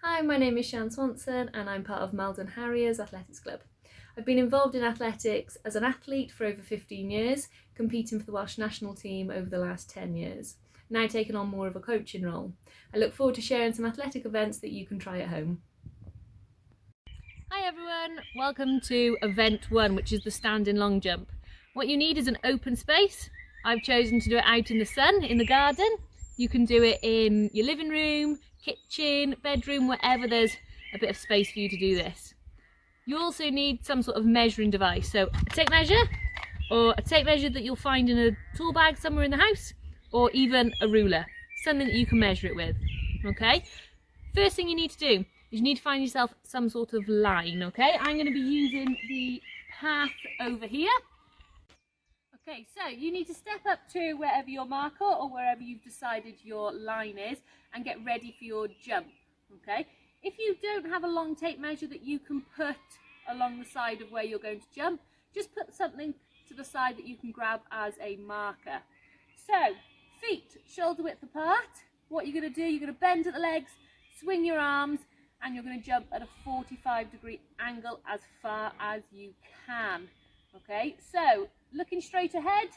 Hi, my name is Shan Swanson and I'm part of Maldon Harriers Athletics Club. I've been involved in athletics as an athlete for over 15 years, competing for the Welsh national team over the last 10 years. Now taking on more of a coaching role. I look forward to sharing some athletic events that you can try at home. Hi everyone, welcome to event 1, which is the standing long jump. What you need is an open space. I've chosen to do it out in the sun, in the garden. You can do it in your living room, kitchen, bedroom, wherever there's a bit of space for you to do this. You also need some sort of measuring device, so a tape measure, or a tape measure that you'll find in a tool bag somewhere in the house, or even a ruler, something that you can measure it with, okay? First thing you need to do is you need to find yourself some sort of line, okay? I'm going to be using the path over here. Okay, so you need to step up to wherever your marker or wherever you've decided your line is and get ready for your jump, okay? If you don't have a long tape measure that you can put along the side of where you're going to jump, just put something to the side that you can grab as a marker. So, feet shoulder width apart. What you're going to do, you're going to bend at the legs, swing your arms, and you're going to jump at a 45-degree angle as far as you can. Okay, so looking straight ahead,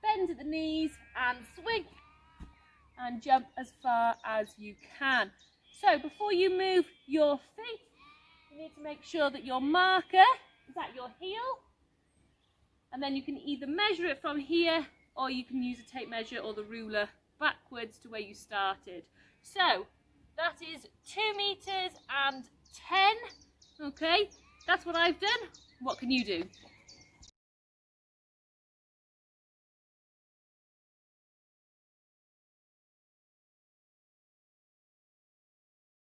bend at the knees and swing and jump as far as you can. So before you move your feet, you need to make sure that your marker is at your heel, and then you can either measure it from here or you can use a tape measure or the ruler backwards to where you started. So that is 2 meters and 10. Okay, that's what I've done. What can you do?